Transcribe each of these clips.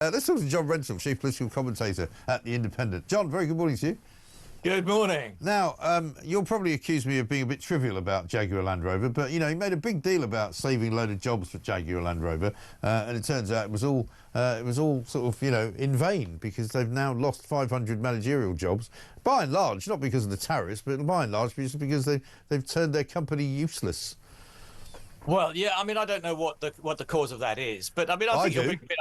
Let's talk to John Rentoul, Chief Political Commentator at The Independent. John, very good morning to you. Good morning. Now, you'll probably accuse me of being a bit trivial about Jaguar Land Rover, but, you know, he made a big deal about saving a load of jobs for Jaguar Land Rover, and it turns out it was all sort of, you know, in vain, because they've now lost 500 managerial jobs, by and large, not because of the tariffs, but by and large just because they've turned their company useless. Well, yeah, I mean, I don't know what the cause of that is, but I mean, I think you're being a bit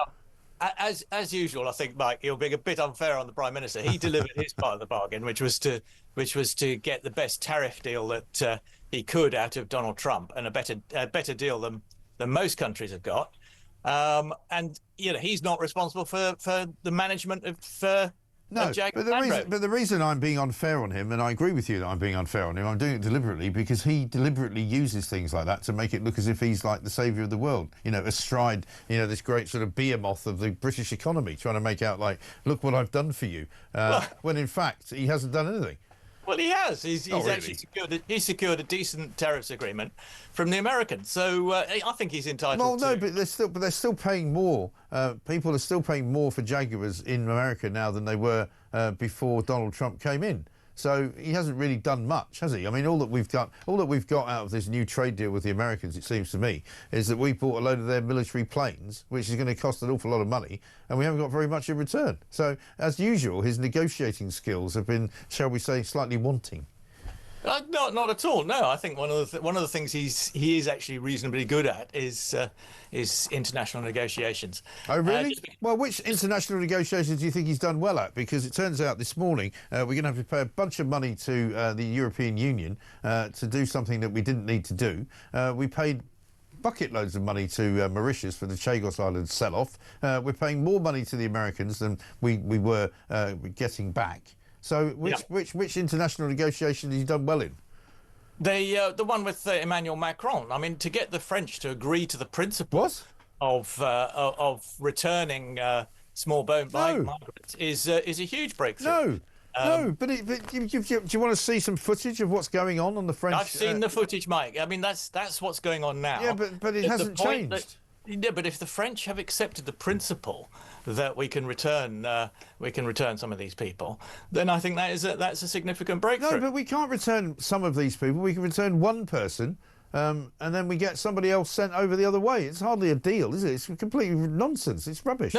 as usual. I think, Mike, you're being a bit unfair on the Prime Minister. He delivered his part of the bargain, which was to get the best tariff deal that he could out of Donald Trump, and a better deal than most countries have got. And you know, he's not responsible for the management of. No, but the reason I'm being unfair on him, and I agree with you that I'm being unfair on him, I'm doing it deliberately because he deliberately uses things like that to make it look as if he's like the saviour of the world, you know, astride, you know, this great sort of behemoth of the British economy, trying to make out like, look what I've done for you, when in fact he hasn't done anything. Well, he has. He's really. Actually secured a decent tariffs agreement from the Americans. So I think he's entitled. Well, no, to... but they're still paying more. People are still paying more for Jaguars in America now than they were before Donald Trump came in. So he hasn't really done much, has he? I mean, all that we've got out of this new trade deal with the Americans, it seems to me, is that we bought a load of their military planes, which is going to cost an awful lot of money, and we haven't got very much in return. So, as usual, his negotiating skills have been, shall we say, slightly wanting. Not at all. No, I think one of the things he is actually reasonably good at is international negotiations. Oh, really? Well, which international negotiations do you think he's done well at? Because it turns out this morning we're going to have to pay a bunch of money to the European Union to do something that we didn't need to do. We paid bucket loads of money to Mauritius for the Chagos Islands sell-off. We're paying more money to the Americans than we were getting back. So which international negotiation has he done well in? The one with Emmanuel Macron. I mean, to get the French to agree to the principle of returning small boat migrants is a huge breakthrough. No, but do you want to see some footage of what's going on the French? I've seen the footage, Mike. I mean, that's what's going on now. Yeah, but it hasn't changed. Yeah, but if the French have accepted the principle that we can return some of these people, then I think that's a significant breakthrough. No, but we can't return some of these people. We can return one person, and then we get somebody else sent over the other way. It's hardly a deal, is it? It's completely nonsense. It's rubbish.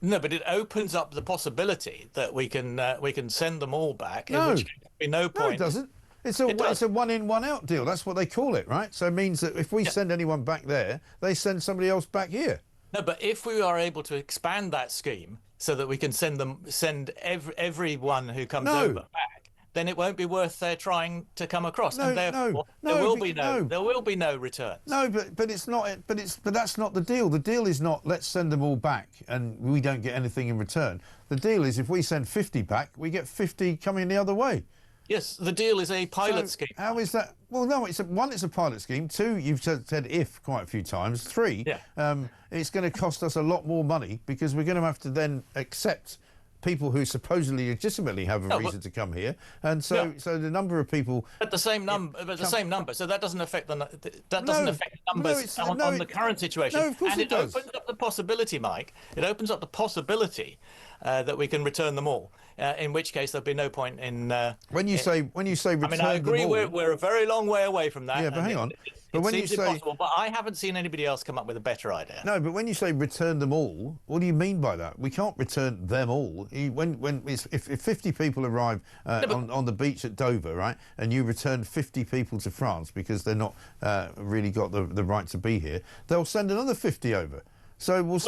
No, but it opens up the possibility that we can send them all back. No, in which case there'd be no point. No, it doesn't. It's a one-in, one-out deal. That's what they call it, right? So it means that if we send anyone back there, they send somebody else back here. No, but if we are able to expand that scheme so that we can send everyone who comes over back, then it won't be worth their trying to come across, and therefore there will be no returns. No, but it's not. But that's not the deal. The deal is not let's send them all back and we don't get anything in return. The deal is if we send 50 back, we get 50 coming the other way. Yes, the deal is a pilot scheme. How is that? Well, no, it's a pilot scheme. Two, you've said if quite a few times. Three, it's going to cost us a lot more money because we're going to have to then accept people who supposedly legitimately have a reason to come here, and so the number of people at the same number, so that doesn't affect the numbers on the current situation. No, of course and it does. Opens up the possibility, Mike. It opens up the possibility that we can return them all. In which case there'll be no point in. When you say return, I mean, I agree. We're a very long way away from that. Yeah, but hang on. But when you say impossible, but I haven't seen anybody else come up with a better idea. No, but when you say return them all, what do you mean by that? We can't return them all. If 50 people arrive on the beach at Dover, right, and you return 50 people to France because they're not really got the right to be here, they'll send another 50 over. So we'll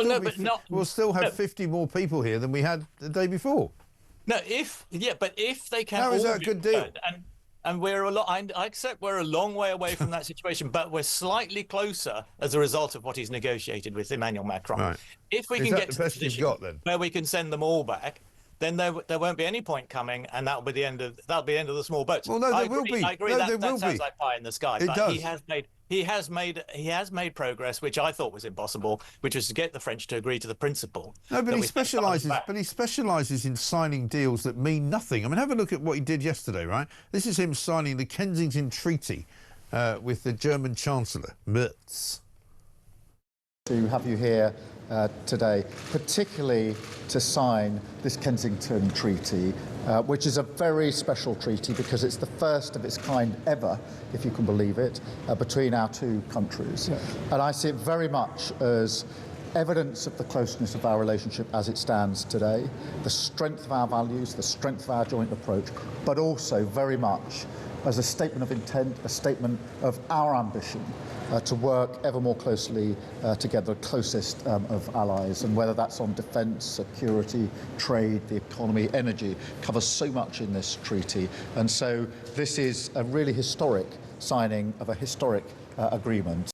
still have 50 more people here than we had the day before. No, but if they can. How is that a good deal? And we're I accept we're a long way away from that situation, but we're slightly closer as a result of what he's negotiated with Emmanuel Macron. Right. If we can get to the position where we can send them all back, then there won't be any point coming, and that'll be the end of the small boats. Well, no, there will be. I agree. No, that sounds like pie in the sky. It does. He has made progress, which I thought was impossible, which was to get the French to agree to the principle. No, but he specialises in signing deals that mean nothing. I mean, have a look at what he did yesterday, right? This is him signing the Kensington Treaty with the German Chancellor, Merz. To have you here today, particularly to sign this Kensington Treaty, which is a very special treaty because it's the first of its kind ever, if you can believe it, between our two countries. Yeah. And I see it very much as evidence of the closeness of our relationship as it stands today, the strength of our values, the strength of our joint approach, but also very much as a statement of intent, a statement of our ambition to work ever more closely together, closest of allies, and whether that's on defence, security, trade, the economy, energy, covers so much in this treaty. And so this is a really historic signing of a historic agreement.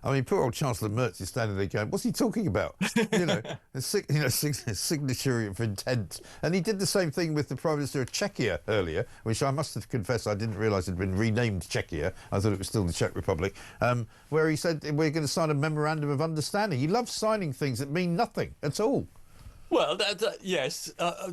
I mean, poor old Chancellor Merz is standing there going, what's he talking about? Signature of intent. And he did the same thing with the Prime Minister of Czechia earlier, which I must have confessed I didn't realise had been renamed Czechia. I thought it was still the Czech Republic, where he said we're going to sign a memorandum of understanding. He loves signing things that mean nothing at all. Well, yes,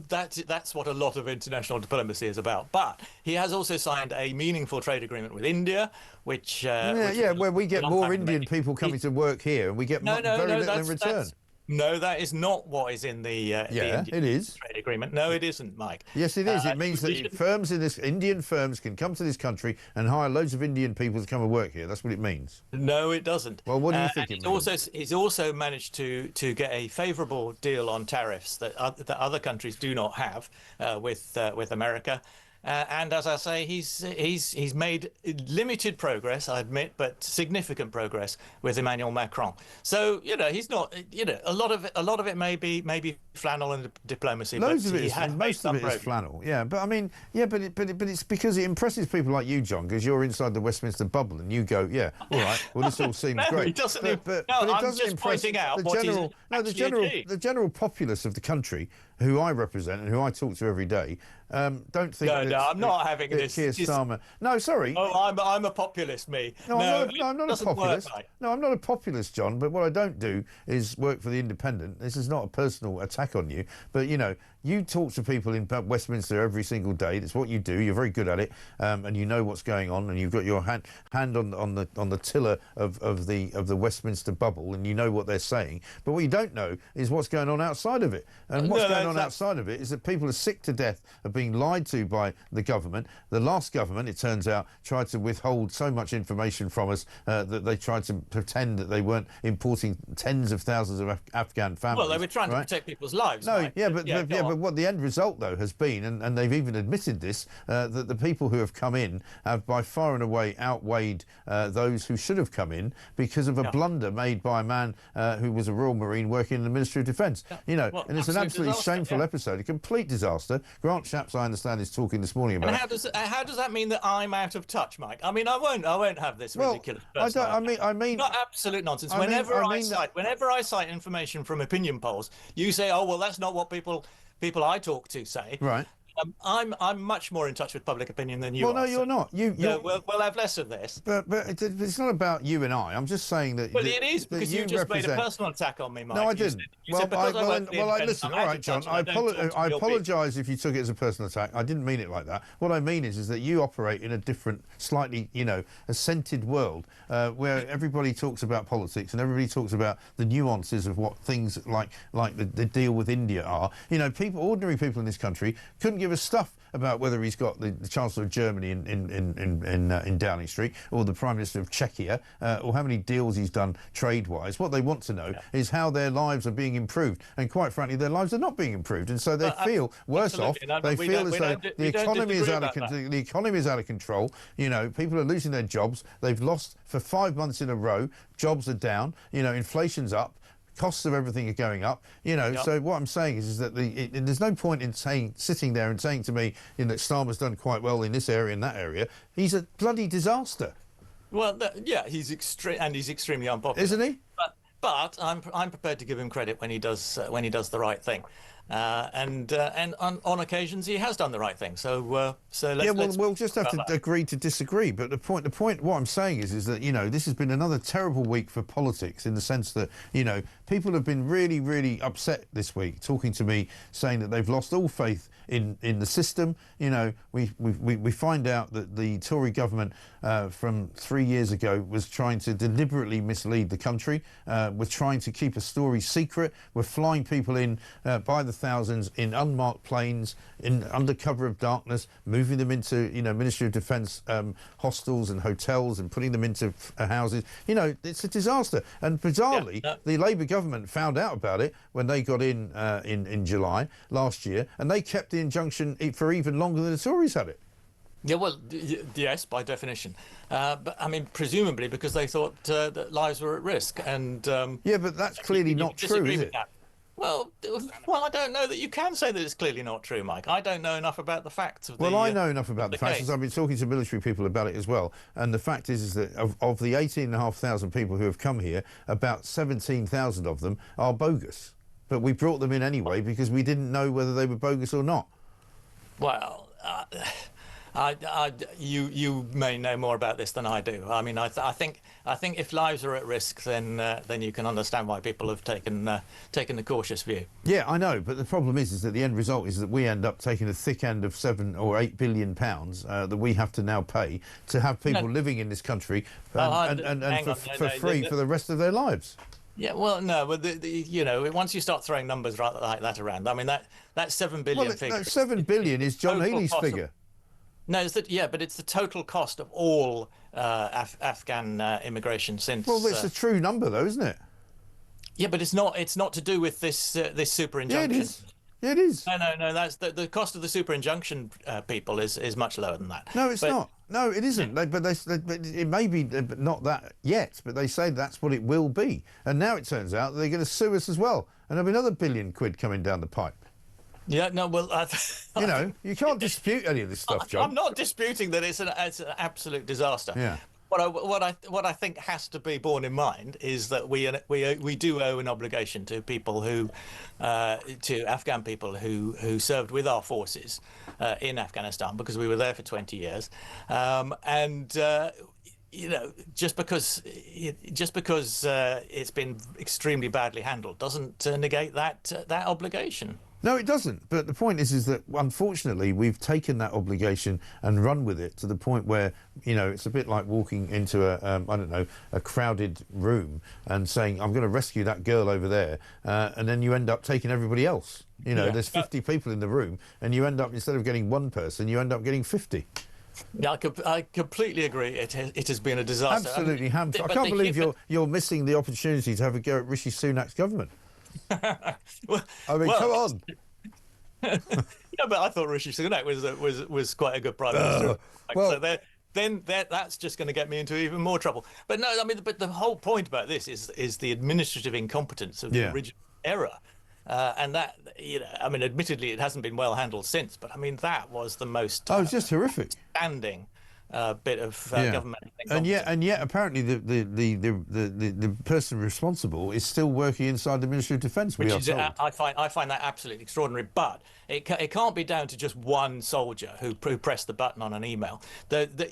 that's what a lot of international diplomacy is about. But he has also signed a meaningful trade agreement with India, which where we get more Indian people coming to work here, and we get very little in return. No, that is not what is in the Indian trade agreement. No, it isn't, Mike. Yes, it is. It means that Indian firms can come to this country and hire loads of Indian people to come and work here. That's what it means. No, it doesn't. Well, what do you think it means? He's also managed to get a favourable deal on tariffs that other countries do not have with America. And as I say, he's made limited progress, I admit, but significant progress with Emmanuel Macron. So he's not. A lot of it may be flannel and diplomacy. Loads of it is, most of it is flannel. Yeah, but I mean, but it's because it impresses people like you, John, because you're inside the Westminster bubble and you go, yeah, all right, well, this all seems great. It doesn't. But it doesn't impress the general populace of the country, who I represent and who I talk to every day. Don't think. No, I'm not having this. Keir Starmer. No, sorry. Oh, I'm a populist, me. No, I'm not a populist. No, I'm not a populist, John. But what I don't do is work for the Independent. This is not a personal attack on you. But you talk to people in Westminster every single day. That's what you do. You're very good at it, and you know what's going on, and you've got your hand on the tiller of the Westminster bubble, and you know what they're saying. But what you don't know is what's going on outside of it. And what's going on outside of it is that people are sick to death of being lied to by the government. The last government, it turns out, tried to withhold so much information from us that they tried to pretend that they weren't importing tens of thousands of Afghan families. Well, they were trying to protect people's lives. No, but what the end result, though, has been, and they've even admitted this, that the people who have come in have by far and away outweighed those who should have come in because of a blunder made by a man who was a Royal Marine working in the Ministry of Defence. And it's an absolutely shameful episode, a complete disaster. Grant Shapps, I understand, is talking this morning about. And how does that mean that I'm out of touch, Mike? I mean, I won't have this ridiculous. I mean, not absolute nonsense. Whenever I cite information from opinion polls, you say, oh well, that's not what people I talk to say. Right. I'm much more in touch with public opinion than you are. Well, no, you're not. We'll have less of this. But it's not about you and I. I'm just saying that. Well, it is because you just made a personal attack on me, Mike. No, I didn't. Listen. All right, John. I apologise if you took it as a personal attack. I didn't mean it like that. What I mean is that you operate in a different, slightly, a scented world where everybody talks about politics and everybody talks about the nuances of what things like the deal with India are. Ordinary people in this country couldn't give a stuff about whether he's got the Chancellor of Germany in Downing Street or the Prime Minister of Czechia or how many deals he's done trade-wise. What they want to know is how their lives are being improved. And quite frankly, their lives are not being improved. And so they feel worse off. They feel as though the economy is out of control. People are losing their jobs. They've lost for 5 months in a row. Jobs are down. Inflation's up. Costs of everything are going up, So what I'm saying is that there's no point in sitting there and saying to me that Starmer's done quite well in this area and that area. He's a bloody disaster. Well, he's extremely unpopular, isn't he? But I'm prepared to give him credit when he does the right thing. and on occasions he has done the right thing. So let's, yeah, well, let's we'll just have to agree to disagree. But the point, what I'm saying is that, you know, this has been another terrible week for politics, in the sense that, you know, people have been really, really upset this week, talking to me, saying that they've lost all faith in the system. You know, we find out that the Tory government from 3 years ago was trying to deliberately mislead the country, was trying to keep a story secret. We're flying people in by the thousands in unmarked planes, under cover of darkness, moving them into, you know, Ministry of Defence hostels and hotels, and putting them into houses. You know, it's a disaster. And bizarrely, the Labour government found out about it when they got in July last year, and they kept the injunction for even longer than the Tories had it. Yeah, well, yes, by definition. But I mean, presumably because they thought that lives were at risk. And yeah, but that's clearly not true, is it? Well, I don't know that you can say that it's clearly not true, Mike. I don't know enough about the facts of the Well, I know enough about the facts, because I've been talking to military people about it as well. And the fact is that of the 18,500 people who have come here, about 17,000 of them are bogus. But we brought them in anyway because we didn't know whether they were bogus or not. Well, you may know more about this than I do. I mean, I think if lives are at risk, then you can understand why people have taken the cautious view. Yeah, I know, but the problem is that the end result is that we end up taking a thick end of £7 or £8 billion that we have to now pay to have people living in this country for free for the rest of their lives. Yeah, well, no, but you know, once you start throwing numbers like that around, I mean, that £7 billion figure. No, £7 billion is John Healey's figure. No, but it's the total cost of all Afghan immigration since. Well, it's a true number, though, isn't it? Yeah, but it's not to do with this super injunction. Yeah, it is. Yeah, it is. No. That's the cost of the super injunction people is much lower than that. No, it's not. No, it isn't. But it may be not that yet. But they say that's what it will be. And now it turns out that they're going to sue us as well, and there'll be another £1 billion coming down the pipe. Yeah, no, well, you know, you can't dispute any of this stuff, John. I'm not disputing that it's an absolute disaster. Yeah. What I think has to be borne in mind is that we do owe an obligation to people to Afghan people who served with our forces in Afghanistan, because we were there for 20 years, and. You know, just because it's been extremely badly handled doesn't negate that obligation. No, it doesn't. But the point is that unfortunately we've taken that obligation and run with it to the point where, you know, it's a bit like walking into a crowded room and saying, I'm going to rescue that girl over there, and then you end up taking everybody else. You know, there's 50 people in the room, and you end up, instead of getting one person, you end up getting 50. Yeah, I completely agree. It has been a disaster. Absolutely, I can't believe you're missing the opportunity to have a go at Rishi Sunak's government. Well, I mean, come on. Yeah, but I thought Rishi Sunak was quite a good prime minister. Well, so that's just going to get me into even more trouble. But no, I mean, but the whole point about this is the administrative incompetence of the original era. And that, you know, I mean, admittedly, it hasn't been well handled since, but I mean, that was the most. Oh, it's just horrific. Standing bit of government. And yet, apparently, the person responsible is still working inside the Ministry of Defence. Which is, I find that absolutely extraordinary. But it can't be down to just one soldier who pressed the button on an email.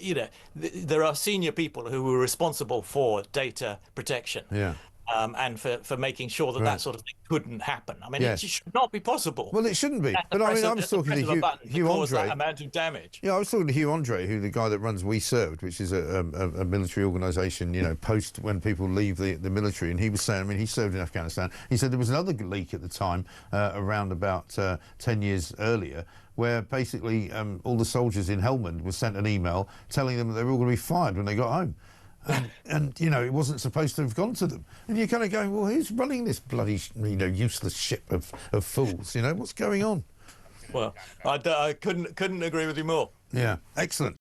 You know, there are senior people who were responsible for data protection. Yeah. And for making sure that sort of thing couldn't happen. I mean, it should not be possible. Well, it shouldn't be. But I mean, I was talking to Hugh Andre. That amount of damage. Yeah, I was talking to Hugh Andre, the guy that runs We Served, which is a military organisation, you know, post when people leave the military. And he was saying, I mean, he served in Afghanistan. He said there was another leak at the time, around about 10 years earlier, where basically all the soldiers in Helmand were sent an email telling them that they were all going to be fired when they got home. And you know, it wasn't supposed to have gone to them. And you're kind of going, well, who's running this bloody, you know, useless ship of fools? You know, what's going on? Well, I couldn't agree with you more. Yeah, excellent.